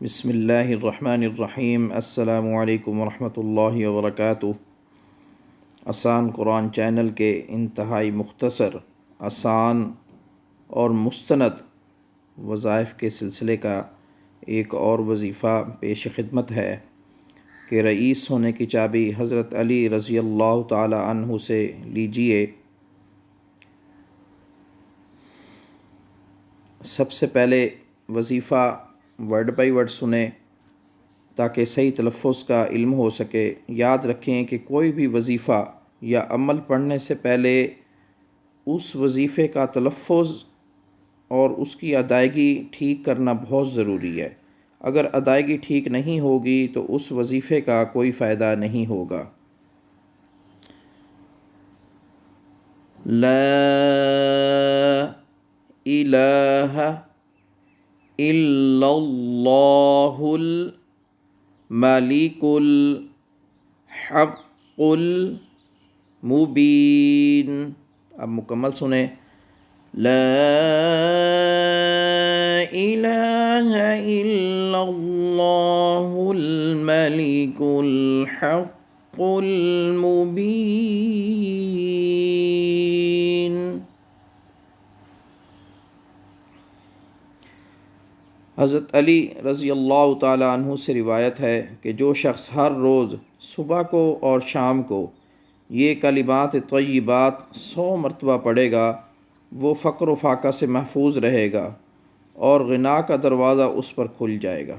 بسم اللہ الرحمن الرحیم۔ السلام علیکم ورحمۃ اللہ وبرکاتہ۔ آسان قرآن چینل کے انتہائی مختصر، آسان اور مستند وظائف کے سلسلے کا ایک اور وظیفہ پیش خدمت ہے کہ رئیس ہونے کی چابی حضرت علی رضی اللہ تعالی عنہ سے لیجئے۔ سب سے پہلے وظیفہ ورڈ بائی ورڈ سنیں تاکہ صحیح تلفظ کا علم ہو سکے۔ یاد رکھیں کہ کوئی بھی وظیفہ یا عمل پڑھنے سے پہلے اس وظیفے کا تلفظ اور اس کی ادائیگی ٹھیک کرنا بہت ضروری ہے۔ اگر ادائیگی ٹھیک نہیں ہوگی تو اس وظیفے کا کوئی فائدہ نہیں ہوگا۔ لا الہ الا اللہ الملک الحق المبین۔ اب مکمل سنیں۔ لا الہ الا اللہ الملک الحق المبین۔ حضرت علی رضی اللہ تعالی عنہ سے روایت ہے کہ جو شخص ہر روز صبح کو اور شام کو یہ کلمات طیبات 100 مرتبہ پڑھے گا وہ فقر و فاقہ سے محفوظ رہے گا اور غنا کا دروازہ اس پر کھل جائے گا۔